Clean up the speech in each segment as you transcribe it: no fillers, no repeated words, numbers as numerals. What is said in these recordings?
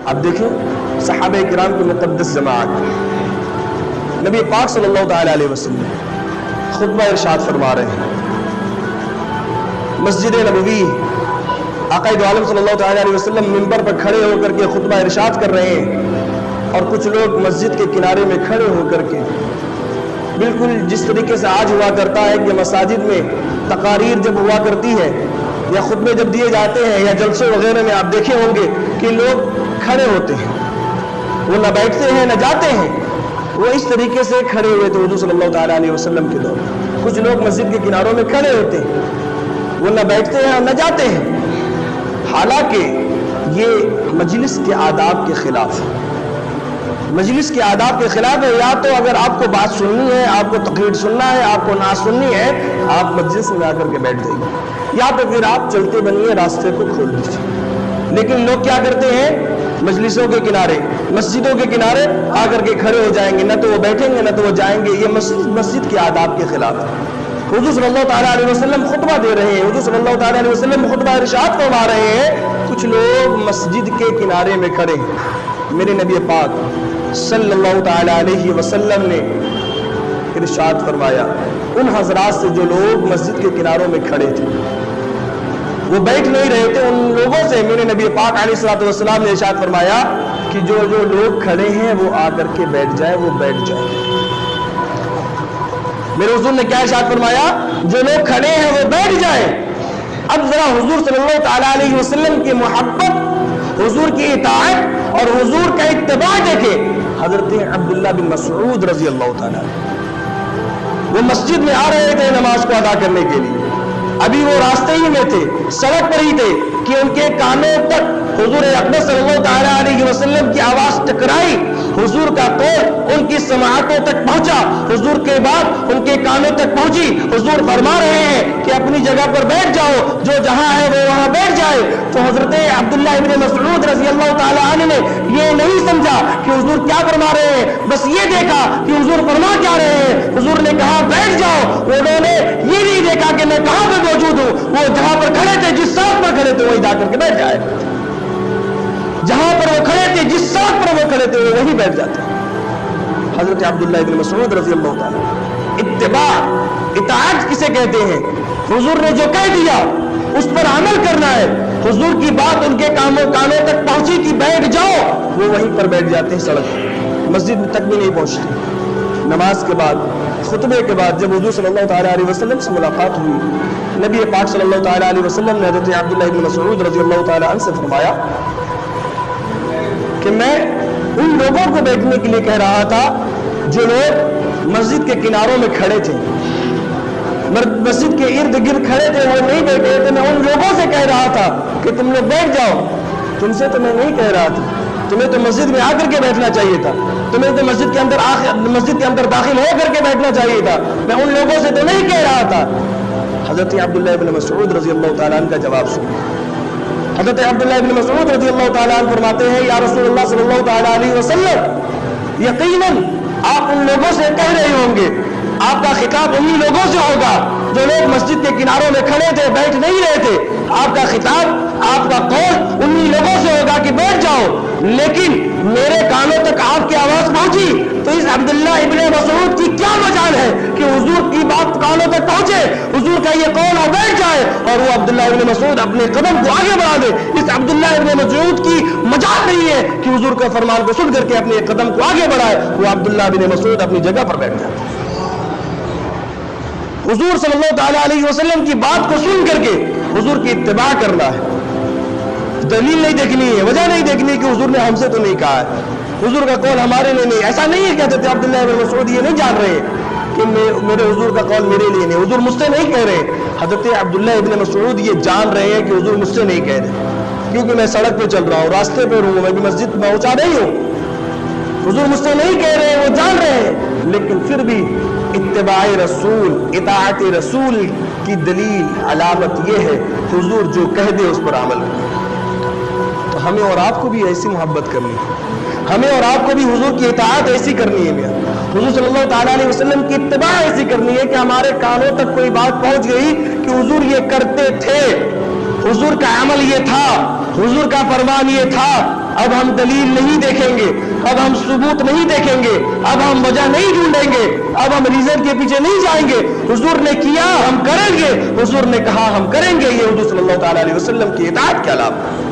اب دیکھیں صحابہ کرام کی مقدس جماعت، نبی پاک صلی اللہ تعالی علیہ وسلم خطبہ ارشاد فرما رہے ہیں، مسجد نبوی آقا دو عالم صلی اللہ تعالی علیہ وسلم منبر پر کھڑے ہو کر کے خطبہ ارشاد کر رہے ہیں، اور کچھ لوگ مسجد کے کنارے میں کھڑے ہو کر کے بالکل جس طریقے سے آج ہوا کرتا ہے کہ مساجد میں تقاریر جب ہوا کرتی ہے یا خطبے جب دیے جاتے ہیں یا جلسے وغیرہ میں آپ دیکھے ہوں گے کہ لوگ کھڑے ہوتے ہیں، وہ نہ بیٹھتے ہیں نہ جاتے ہیں، وہ اس طریقے سے کھڑے ہوئے تھے حضور صلی اللہ تعالی علیہ وسلم کے دور میں۔ کچھ لوگ مسجد کے کناروں میں کھڑے ہوتے ہیں، وہ نہ بیٹھتے ہیں اور نہ جاتے ہیں، حالانکہ یہ مجلس کے آداب کے خلاف ہے، مجلس کے آداب کے خلاف ہے۔ یا تو اگر آپ کو بات سننی ہے، آپ کو تقریر سننا ہے، آپ کو نعت سننی ہے، آپ مجلس میں آ کر کے بیٹھ جائیے، یا تو پھر آپ چلتے بنیے، راستے کو کھول دیجیے۔ لیکن لوگ کیا کرتے ہیں، مجلسوں کے کنارے، مسجدوں کے کنارے آ کر کے کھڑے ہو جائیں گے، نہ تو وہ بیٹھیں گے نہ تو وہ جائیں گے۔ یہ مسجد کے آداب کے خلاف ہے۔ حضور صلی اللہ تعالیٰ علیہ وسلم خطبہ دے رہے ہیں، حضور صلی اللہ تعالیٰ علیہ وسلم خطبہ ارشاد فرما رہے ہیں، کچھ لوگ مسجد کے کنارے میں کھڑے ہیں۔ میرے نبی پاک صلی اللہ تعالیٰ علیہ وسلم نے ارشاد فرمایا، ان حضرات سے جو لوگ مسجد کے کناروں میں کھڑے تھے، وہ بیٹھ نہیں رہے تھے، ان لوگوں سے میرے نبی پاک علیہ الصلوۃ والسلام نے ارشاد فرمایا کہ جو لوگ کھڑے ہیں وہ آ کر کے بیٹھ جائیں، وہ بیٹھ جائیں۔ میرے حضور نے کیا ارشاد فرمایا، جو لوگ کھڑے ہیں وہ بیٹھ جائیں۔ اب ذرا حضور صلی اللہ تعالیٰ علیہ وسلم کی محبت، حضور کی اطاعت اور حضور کا اتباع دیکھے۔ حضرت عبداللہ بن مسعود رضی اللہ تعالیٰ وہ مسجد میں آ رہے تھے نماز کو ادا کرنے کے لیے، ابھی وہ راستے ہی میں تھے، سڑک پر ہی تھے کہ ان کے کانوں تک حضور اقدس صلی اللہ تعالیٰ علیہ وسلم کی آواز ٹکرائی، حضور کا قول ان کی سماعتوں تک پہنچا، حضور کے بعد ان کے کانوں تک پہنچی۔ حضور فرما رہے ہیں کہ اپنی جگہ پر بیٹھ جاؤ، جو جہاں ہے وہ وہاں بیٹھ جائے۔ تو حضرت عبداللہ ابن مسعود رضی اللہ تعالیٰ عنہ نے یہ نہیں سمجھا کہ حضور کیا فرما رہے ہیں، بس یہ دیکھا کہ حضور فرما کیا رہے ہیں۔ حضور نے کہا بیٹھ جاؤ، انہوں نے یہ نہیں دیکھا کہ میں کہاں پہ موجود ہوں، وہ جہاں پر کھڑے تھے، جس سڑک پر کھڑے تھے وہیں جا کر کے بیٹھ جائے، جہاں پر وہ کھڑے تھے، جس سڑک پر وہ کھڑے تھے وہ وہیں بیٹھ جاتے۔ حضرت عبداللہ ابن مسعود رضی اللہ تعالیٰ، اتباع، اطاعت کسے کہتے ہیں؟ حضور نے جو کہہ دیا اس پر عمل کرنا ہے۔ حضور کی بات ان کے کانوں تک پہنچی کہ بیٹھ جاؤ، وہ وہیں پر بیٹھ جاتے ہیں، سڑک مسجد تک بھی نہیں پہنچتے۔ نماز کے بعد، خطبے کے بعد جب حضور صلی اللہ تعالیٰ علیہ وسلم سے ملاقات ہوئی، نبی پاک صلی اللہ تعالیٰ علیہ وسلم نے حضرت عبداللہ ابن مسعود رضی اللہ تعالیٰ عنہ سے فرمایا کہ میں ان لوگوں کو بیٹھنے کے لیے کہہ رہا تھا جو لوگ مسجد کے کناروں میں کھڑے تھے، مسجد کے ارد گرد کھڑے تھے، وہ نہیں بیٹھے تھے، میں ان لوگوں سے کہہ رہا تھا کہ تم لوگ بیٹھ جاؤ۔ تم سے تو میں نہیں کہہ رہا تھا، تمہیں تو مسجد میں آ کر کے بیٹھنا چاہیے تھا، تمہیں تو مسجد کے اندر داخل ہو کر کے بیٹھنا چاہیے تھا، میں ان لوگوں سے تو نہیں کہہ رہا تھا۔ حضرت عبداللہ ابن مسعود رضی اللہ تعالیٰ عنہ کا جواب سنیں۔ حضرت عبداللہ ابن مسعود رضی اللہ تعالیٰ عنہ فرماتے ہیں، یا رسول اللہ صلی اللہ تعالیٰ علیہ وسلم، یقیناً آپ ان لوگوں سے کہہ رہے ہوں گے، آپ کا خطاب انہی لوگوں سے ہوگا جو لوگ مسجد کے کناروں میں کھڑے تھے، بیٹھ نہیں رہے تھے۔ آپ کا خطاب، آپ کا قول انہی لوگوں سے ہوگا کہ بیٹھ جاؤ، لیکن میرے کانوں تک آپ کی آواز پہنچی تو اس عبداللہ ابن مسعود کی کیا مجال ہے کہ حضور کی بات کانوں تک پہنچے، حضور کا یہ قول اور بیٹھ جائے، اور وہ عبداللہ ابن مسعود اپنے قدم کو آگے بڑھا دے۔ اس عبداللہ ابن مسعود کی مجال نہیں ہے کہ حضور کے فرمان کو سن کر کے اپنے قدم کو آگے بڑھائے، وہ عبداللہ ابن مسعود اپنی جگہ پر بیٹھ جائے۔ حضور صلی اللہ تعالیٰ علیہ وسلم کی بات کو سن کر کے حضور کی اتباع کرنا ہے، دلیل نہیں دیکھنی ہے، وجہ نہیں دیکھنی کہ حضور نے ہم سے تو نہیں کہا ہے، حضور کا قول ہمارے لیے نہیں۔ ایسا نہیں ہے کہ حضرت عبداللہ ابن مسعود یہ نہیں جان رہے کہ میرے حضور کا قول میرے لیے نہیں، حضور مجھ سے نہیں کہہ رہے۔ حضرت عبداللہ ابن مسعود یہ جان رہے ہیں کہ حضور مجھ سے نہیں کہہ رہے، کیونکہ میں سڑک پہ چل رہا ہوں، راستے پہ ہوں، میں بھی مسجد پہنچا نہیں ہوں، حضور مجھ سے نہیں کہہ رہے، وہ جان رہے ہیں، لیکن پھر بھی اتباع رسول، اطاعت رسول کی دلیل، علامت یہ ہے حضور جو کہہ دے اس پر عمل کرے۔ تو ہمیں اور آپ کو بھی ایسی محبت کرنی ہے، ہمیں اور آپ کو بھی حضور کی اطاعت ایسی کرنی ہے، حضور صلی اللہ تعالیٰ علیہ وسلم کی اتباع ایسی کرنی ہے کہ ہمارے کانوں تک کوئی بات پہنچ گئی کہ حضور یہ کرتے تھے، حضور کا عمل یہ تھا، حضور کا فرمان یہ تھا، اب ہم دلیل نہیں دیکھیں گے، اب ہم ثبوت نہیں دیکھیں گے، اب ہم وجہ نہیں ڈھونڈیں گے، اب ہم ریزن کے پیچھے نہیں جائیں گے، حضور نے کیا ہم کریں گے، حضور نے کہا ہم کریں گے، یہ حضور صلی اللہ تعالیٰ علیہ وسلم کی اطاعت کے علاوہ۔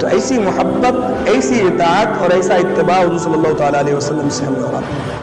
تو ایسی محبت، ایسی اطاعت اور ایسا اتباع حضور صلی اللہ تعالیٰ علیہ وسلم سے ہم لوگ